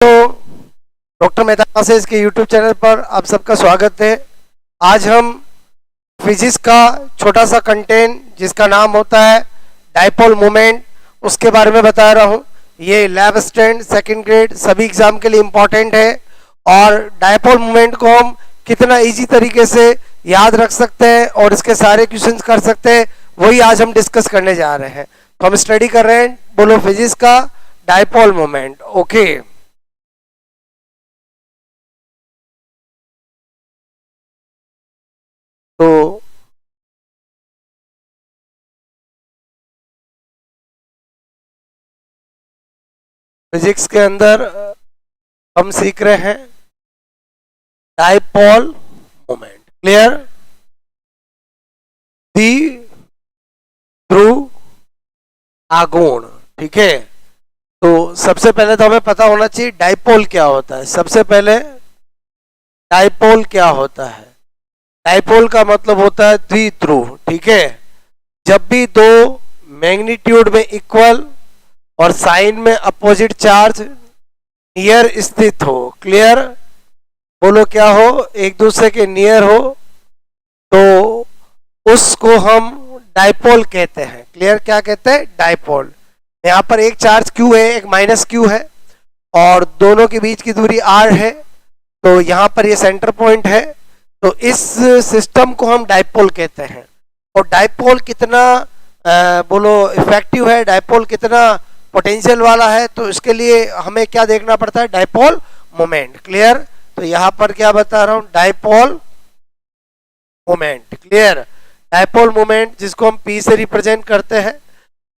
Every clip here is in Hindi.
तो डॉक्टर मेहता क्लासेस के यूट्यूब चैनल पर आप सबका स्वागत है। आज हम फिजिक्स का छोटा सा कंटेंट जिसका नाम होता है डाइपोल मोमेंट, उसके बारे में बता रहा हूँ। ये लैब स्टैंड सेकंड ग्रेड सभी एग्जाम के लिए इम्पोर्टेंट है और डाइपोल मोमेंट को हम कितना इजी तरीके से याद रख सकते हैं और इसके सारे क्वेश्चंस कर सकते हैं, वही आज हम डिस्कस करने जा रहे हैं। तो हम स्टडी कर रहे हैं बोलो फिजिक्स का डाइपोल मोमेंट। ओके, तो फिजिक्स के अंदर हम सीख रहे हैं डाइपोल मोमेंट। क्लियर? द्विध्रुव आघूर्ण। ठीक है, तो सबसे पहले तो हमें पता होना चाहिए डाइपोल क्या होता है। सबसे पहले डाइपोल क्या होता है? डाइपोल का मतलब होता है द्विध्रुव। ठीक है, जब भी दो मैग्नीट्यूड में इक्वल और साइन में अपोजिट चार्ज नियर स्थित हो। क्लियर? बोलो क्या हो? एक दूसरे के नियर हो तो उसको हम डाइपोल कहते हैं। क्लियर? क्या कहते हैं? डाइपोल। यहाँ पर एक चार्ज Q है, एक माइनस Q है और दोनों के बीच की दूरी R है, तो यहाँ पर ये सेंटर पॉइंट है। तो इस सिस्टम को हम डाइपोल कहते हैं। और डाइपोल कितना बोलो इफेक्टिव है, डाइपोल कितना पोटेंशियल वाला है, तो इसके लिए हमें क्या देखना पड़ता है? Dipole moment. क्लियर? तो यहाँ पर क्या बता रहा हूँ? Dipole moment. Clear? Dipole moment जिसको हम P से रिप्रेजेंट करते हैं,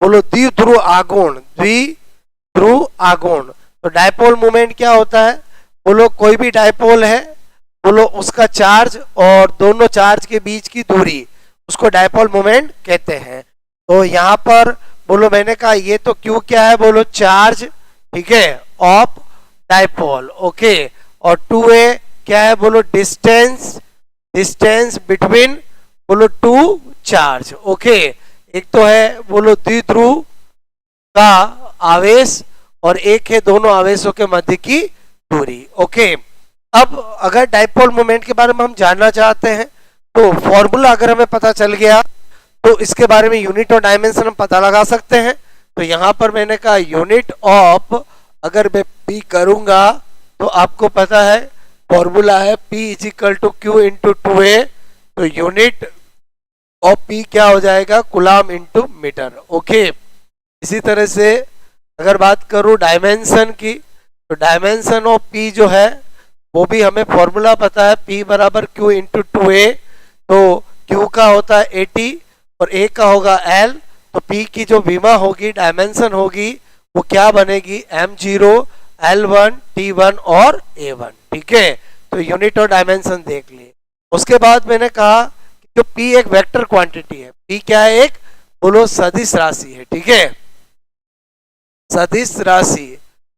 बोलो द्विध्रुव आघूर्ण। द्विध्रुव आघूर्ण। तो डाइपोल मोमेंट क्या होता है? बोलो कोई भी डाइपोल है, बोलो उसका चार्ज और दोनों चार्ज के बीच की दूरी, उसको डाइपोल मोमेंट कहते हैं। तो यहाँ पर बोलो मैंने कहा ये तो Q क्या है? बोलो चार्ज। ठीक है, ऑफ डाइपोल। ओके, और 2a क्या है? बोलो डिस्टेंस, डिस्टेंस बिटवीन बोलो टू चार्ज। ओके, एक तो है बोलो द्विध्रुव का आवेश और एक है दोनों आवेशों के मध्य की दूरी। ओके, अब अगर डाइपोल मोमेंट के बारे में हम जानना चाहते हैं तो फॉर्मूला अगर हमें पता चल गया तो इसके बारे में यूनिट और डायमेंशन हम पता लगा सकते हैं। तो यहाँ पर मैंने कहा यूनिट ऑफ, अगर मैं P करूंगा तो आपको पता है फॉर्मूला है P is equal to Q into 2a। तो यूनिट ऑफ P क्या हो जाएगा? Coulomb into metre. ओके, इसी तरह से अगर बात करूं डायमेंशन की, तो डायमेंशन ऑफ P जो है वो भी हमें फॉर्मूला पता है P बराबर Q इंटू 2a। तो Q का होता है 80 और A का होगा L। तो P की जो विमा होगी, डायमेंशन होगी, वो क्या बनेगी? M0, L1, T1 और A1। ठीक है, तो यूनिट और डायमेंशन देख लिए। उसके बाद मैंने कहा कि जो P एक वेक्टर क्वांटिटी है। P क्या है? एक बोलो सदिश राशि है। ठीक है, सदिश राशि।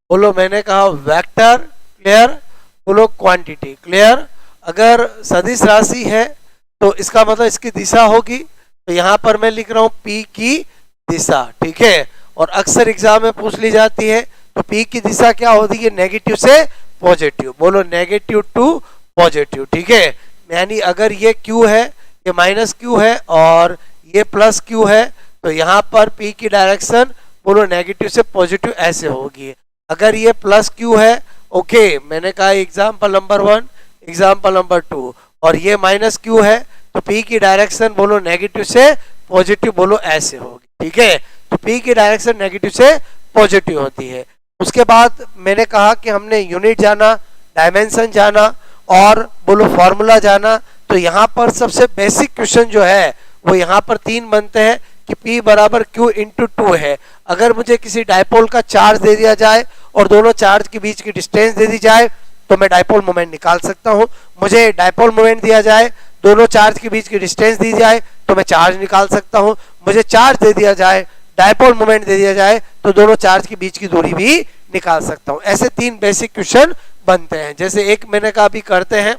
बोलो मैंने कहा वेक्टर। क्लियर? बोलो क्वांटिटी। क्लियर? अगर सदिश राशि है तो इसका मतलब इसकी दिशा होगी, तो यहाँ पर मैं लिख रहा हूँ P की दिशा। ठीक है, और अक्सर एग्जाम में पूछ ली जाती है, तो P की दिशा क्या होती है? नेगेटिव से पॉजिटिव। बोलो नेगेटिव टू पॉजिटिव। ठीक है, यानी अगर ये Q है, ये माइनस Q है और ये प्लस Q है, तो यहाँ पर P की डायरेक्शन बोलो नेगेटिव से पॉजिटिव ऐसे होगी। अगर ये प्लस Q है, ओके, मैंने कहा एग्जाम्पल नंबर 1, एग्जाम्पल नंबर 2, और ये माइनस Q है, तो P की डायरेक्शन बोलो नेगेटिव से पॉजिटिव बोलो ऐसे होगी। ठीक है, तो P की डायरेक्शन नेगेटिव से पॉजिटिव होती है। उसके बाद मैंने कहा कि हमने यूनिट जाना, डायमेंशन जाना और बोलो फॉर्मूला जाना। तो यहाँ पर सबसे बेसिक क्वेश्चन जो है वो यहाँ पर 3 बनते हैं कि P बराबर Q इंटू 2 है। अगर मुझे किसी डाइपोल का चार्ज दे दिया जाए और दोनों चार्ज के बीच की डिस्टेंस दे दी जाए तो मैं डाइपोल मोमेंट निकाल सकता हूँ। मुझे डाइपोल मोमेंट दिया जाए, दोनों चार्ज के बीच की डिस्टेंस दी जाए तो मैं चार्ज निकाल सकता हूँ। मुझे चार्ज दे दिया जाए, डाइपोल मोमेंट दे दिया जाए तो दोनों चार्ज के बीच की दूरी भी निकाल सकता हूँ। ऐसे 3 बेसिक क्वेश्चन बनते हैं। जैसे एक मैंने कहा भी करते हैं,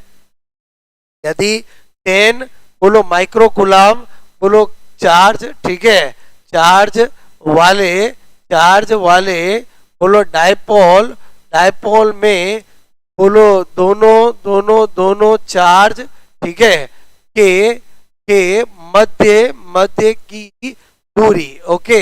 यदि 10 बोलो माइक्रो कूलम बोलो चार्ज, ठीक है, चार्ज वाले बोलो डाइपोल डायपोल में बोलो दोनों दोनों दोनों चार्ज, ठीक है, के मध्य मध्य की दूरी, ओके,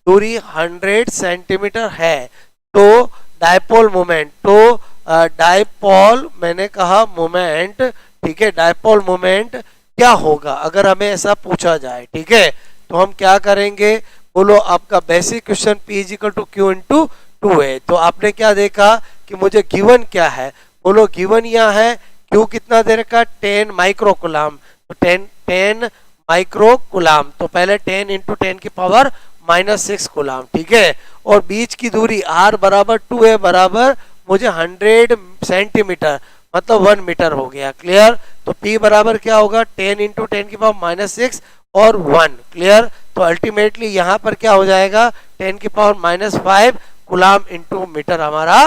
दूरी 100 सेंटीमीटर है। तो डायपोल मोमेंट, तो डायपोल मैंने कहा मोमेंट, ठीक है, डायपोल मोमेंट क्या होगा अगर हमें ऐसा पूछा जाए, ठीक है। तो हम क्या करेंगे, बोलो आपका basic question P is equal to Q into 2 है। तो आपने क्या देखा कि मुझे गिवन क्या है, बोलो गिवन यहाँ है क्यू कितना दे रखा, 10 माइक्रोकुलाम, तो 10 माइक्रोकुलाम, तो पहले 10 इंटू 10 की पावर -6 कुलाम, ठीक है। और बीच की दूरी r बराबर 2 है, बराबर मुझे 100 सेंटीमीटर, मतलब 1 मीटर हो गया, क्लियर। तो P बराबर क्या होगा, 10 इंटू 10 की पावर -6 और 1, क्लियर। तो अल्टीमेटली यहाँ पर क्या हो जाएगा, 10 की पावर -5 कुलाम इंटू मीटर हमारा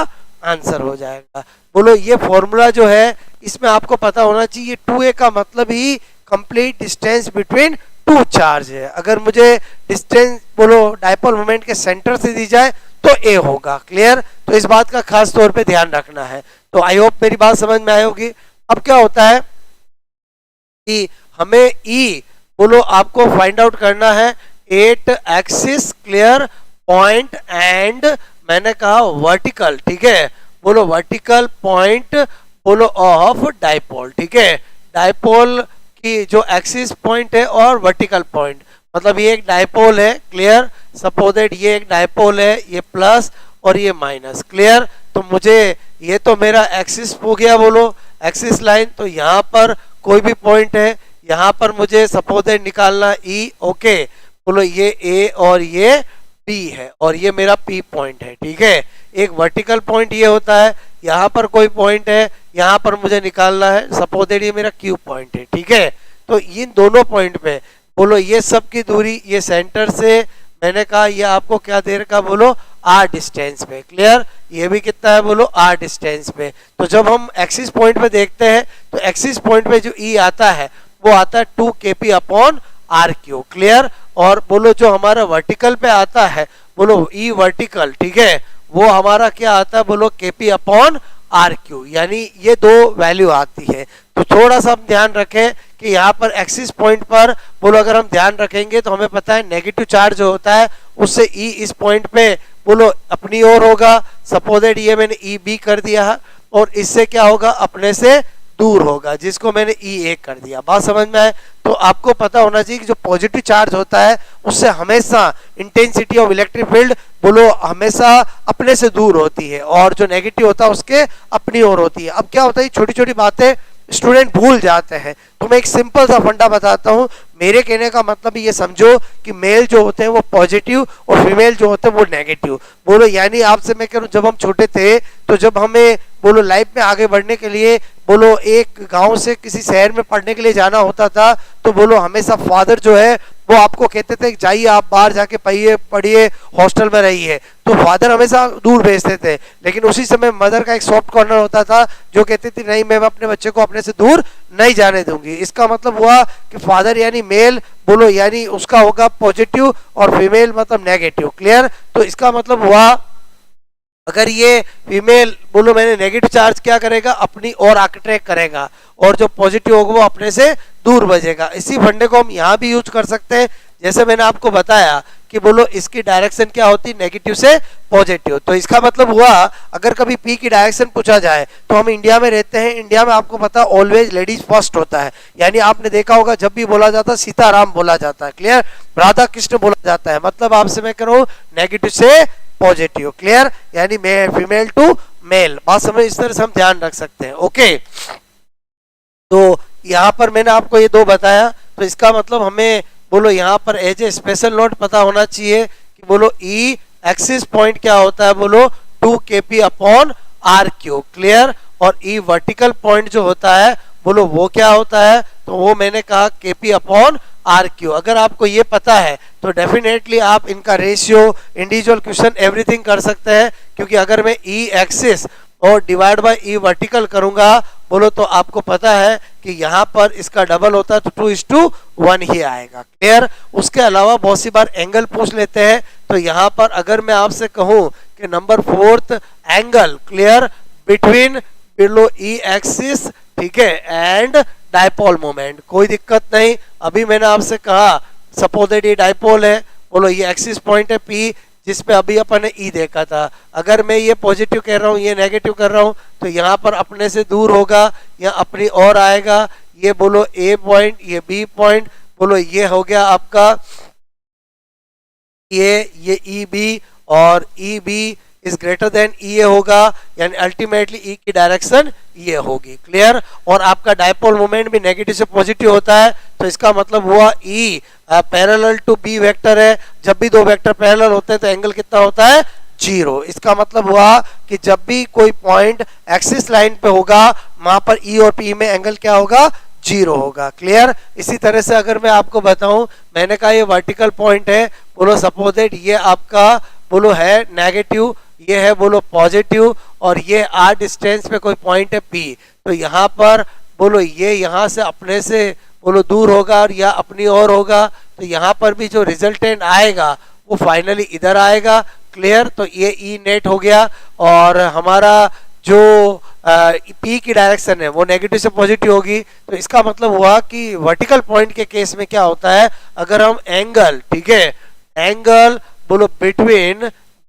आंसर हो जाएगा। बोलो ये फॉर्मूला जो है इसमें आपको पता होना चाहिए 2a का मतलब ही complete distance between two charge है। अगर मुझे डिस्टेंस बोलो डायपोल मोमेंट के सेंटर से दी जाए तो a होगा, क्लियर। तो इस बात का खास तौर पे ध्यान रखना है। तो आई होप मेरी बात समझ में आई होगी। अब क्या होता है कि हमें E बोलो आपको फाइंड आउट करना है 8 एक्सिस, क्लियर, पॉइंट एंड मैंने कहा वर्टिकल, ठीक है, बोलो वर्टिकल पॉइंट बोलो ऑफ डायपोल, ठीक है। डायपोल की जो एक्सिस पॉइंट है और वर्टिकल पॉइंट, मतलब ये एक डायपोल है, क्लियर, सपोजेड ये एक डायपोल है, ये प्लस और ये माइनस, क्लियर। तो मुझे ये तो मेरा एक्सिस हो गया, बोलो एक्सिस लाइन, तो यहाँ पर कोई भी पॉइंट है, यहाँ पर मुझे सपोजेड निकालना ई, ओके, बोलो ये ए और ये बी है और ये मेरा पी पॉइंट है, ठीक है। एक वर्टिकल पॉइंट ये होता है, यहाँ पर कोई पॉइंट है, यहाँ पर मुझे निकालना है, सपोजेड ये मेरा क्यू पॉइंट है, ठीक है। तो इन दोनों पॉइंट पे बोलो ये सब की दूरी, ये सेंटर से मैंने कहा ये आपको क्या दे रखा, बोलो r डिस्टेंस पे, क्लियर, ये भी कितना है, बोलो r डिस्टेंस पे। तो जब हम एक्सिस पॉइंट पे देखते हैं तो एक्सिस पॉइंट पे जो E आता है वो आता है 2 kp अपॉन RQ, क्लियर। और बोलो जो हमारा वर्टिकल पे आता है, बोलो E वर्टिकल, ठीक है, वो हमारा क्या आता है, बोलो kp अपॉन RQ, यानी ये दो वैल्यू आती है। तो थोड़ा सा हम ध्यान रखें कि यहाँ पर एक्सिस पॉइंट पर बोलो अगर हम ध्यान रखेंगे तो हमें पता है नेगेटिव चार्ज जो होता है उससे E इस पॉइंट पे बोलो अपनी ओर होगा, सपोजेड ये मैंने ई बी कर दिया है, और इससे क्या होगा, अपने से दूर होगा, जिसको मैंने E1 कर दिया। बात समझ में आए। तो आपको पता होना चाहिए कि जो पॉजिटिव चार्ज होता है उससे हमेशा इंटेंसिटी ऑफ इलेक्ट्रिक फील्ड बोलो हमेशा अपने से दूर होती है, और जो नेगेटिव होता है उसके अपनी ओर होती है। अब क्या होता है, छोटी छोटी बातें स्टूडेंट भूल जाते हैं, तो मैं एक सिंपल सा फंडा बताता हूँ। मेरे कहने का मतलब ये समझो कि मेल जो होते हैं वो पॉजिटिव और फीमेल जो होते हैं वो नेगेटिव, बोलो यानी आपसे मैं कह रहा हूँ जब हम छोटे थे तो जब हमें बोलो लाइफ में आगे बढ़ने के लिए बोलो एक गांव से किसी शहर में पढ़ने के लिए जाना होता था, तो बोलो हमेशा फादर जो है वो आपको कहते थे जाइए आप बाहर जाके पढ़िए हॉस्टल में रहिए, तो फादर हमेशा दूर भेजते थे। लेकिन उसी समय मदर का एक सॉफ्ट कॉर्नर होता था जो कहती थी नहीं मैं अपने बच्चे को अपने से दूर नहीं जाने दूंगी। इसका मतलब हुआ कि फादर यानी मेल बोलो यानी उसका होगा पॉजिटिव और फीमेल मतलब नेगेटिव, क्लियर। तो इसका मतलब हुआ अगर ये फीमेल बोलो मैंने नेगेटिव चार्ज क्या करेगा, अपनी ओर अट्रैक्ट करेगा, और जो पॉजिटिव होगा वो अपने से दूर बजेगा। इसी फंडे को हम यहाँ भी यूज कर सकते हैं, जैसे मैंने आपको बताया कि बोलो इसकी डायरेक्शन क्या होती है, नेगेटिव से पॉजिटिव। तो इसका मतलब हुआ अगर कभी पी की डायरेक्शन पूछा जाए तो हम इंडिया में रहते हैं, इंडिया में आपको पता ऑलवेज लेडीज फर्स्ट होता है, यानी आपने देखा होगा जब भी बोला जाता है सीताराम बोला जाता है, क्लियर, राधा कृष्ण बोला जाता है, मतलब आपसे मैं कह रहा हूँ नेगेटिव से पॉजिटिव, क्लियर, यानी फीमेल टू मेल। बात समझ, इस तरह से हम ध्यान रख सकते हैं, ओके। तो यहाँ पर मैंने आपको ये दो बताया, तो इसका मतलब हमें बोलो यहाँ पर एज ए स्पेशल नोट पता होना चाहिए कि बोलो ई एक्सिस पॉइंट क्या होता है, बोलो 2 kp अपॉन RQ, क्लियर, और ई वर्टिकल पॉइंट जो होता है बोलो वो क्या होता है, तो वो मैंने कहा kp अपॉन RQ। अगर आपको ये पता है तो डेफिनेटली आप इनका रेशियो इंडिविजुअल क्वेश्चन एवरीथिंग कर सकते हैं, क्योंकि अगर मैं ई एक्सिस और डिवाइड बाय ई वर्टिकल करूंगा बोलो तो आपको पता है कि यहाँ पर इसका डबल होता है तो 2:1 ही आएगा, क्लियर। उसके अलावा बहुत सी बार एंगल पूछ लेते हैं, तो यहाँ पर अगर मैं आपसे कहूँ कि number 4th angle clear between below E axis, ठीक है, एंड डायपोल मोमेंट। कोई दिक्कत नहीं। अभी मैंने आपसे कहा सपोज ये डायपोल है, बोलो ये एक्सिस पॉइंट है पी, जिसपे अभी अपन ने ई देखा था। अगर मैं ये पॉजिटिव कह रहा हूँ, ये नेगेटिव कर रहा हूँ, तो यहाँ पर अपने से दूर होगा या अपनी ओर आएगा। ये बोलो ए पॉइंट, ये बी पॉइंट, बोलो ये हो गया आपका ये ई बी, और E B is greater than E A होगा, यानी अल्टीमेटली ई की डायरेक्शन ये होगी। क्लियर। और आपका डायपोल मोमेंट भी नेगेटिव से पॉजिटिव होता है, तो इसका मतलब हुआ E parallel to B vector है। जब भी दो वेक्टर पैरेलल होते हैं तो एंगल कितना होता है? 0। इसका मतलब हुआ कि जब भी कोई पॉइंट एक्सिस लाइन पे होगा, वहां पर ई और पी में एंगल क्या होगा? 0 होगा। क्लियर। इसी तरह से अगर मैं आपको बताऊं, मैंने कहा ये वर्टिकल पॉइंट है, बोलो सपोज दैट ये आपका बोलो है नेगेटिव, ये है बोलो पॉजिटिव, और ये आर डिस्टेंस पे कोई पॉइंट है पी, तो यहाँ पर बोलो ये यहाँ से अपने से बोलो दूर होगा और या अपनी ओर होगा, तो यहाँ पर भी जो रिजल्टेंट आएगा वो फाइनली इधर आएगा। क्लियर। तो ये ई नेट हो गया, और हमारा जो पी की डायरेक्शन है वो नेगेटिव से पॉजिटिव होगी। तो इसका मतलब हुआ कि वर्टिकल पॉइंट के केस में क्या होता है, अगर हम एंगल, ठीक है, एंगल बोलो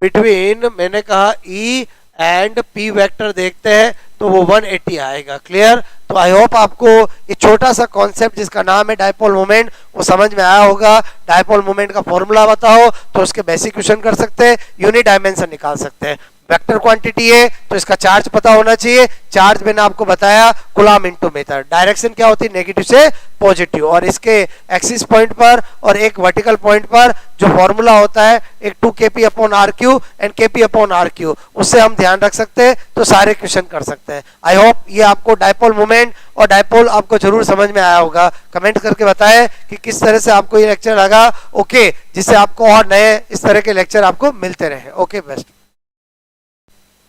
बिटवीन मैंने कहा ई एंड पी वेक्टर देखते हैं तो वो 180 आएगा। क्लियर। तो आई होप आपको ये छोटा सा कॉन्सेप्ट जिसका नाम है डायपोल मोमेंट वो समझ में आया होगा। डायपोल मोमेंट का फॉर्मूला बताओ तो उसके बेसिक क्वेश्चन कर सकते हैं, यूनिट डायमेंशन निकाल सकते हैं। वेक्टर क्वांटिटी है तो इसका चार्ज पता होना चाहिए। चार्ज मैंने आपको बताया कूलम इनटू मीटर। डायरेक्शन क्या होती है? नेगेटिव से पॉजिटिव। और इसके एक्सिस पॉइंट पर और एक वर्टिकल पॉइंट पर जो फॉर्मूला होता है, एक 2 kp/r³ एंड kp/r³, उससे हम ध्यान रख सकते हैं तो सारे क्वेश्चन कर सकते हैं। आई होप ये आपको डायपोल मोमेंट और डायपोल आपको जरूर समझ में आया होगा। कमेंट करके बताएं कि किस तरह से आपको ये लेक्चर लगा। ओके, जिससे आपको और नए इस तरह के लेक्चर आपको मिलते रहे। Okay, best.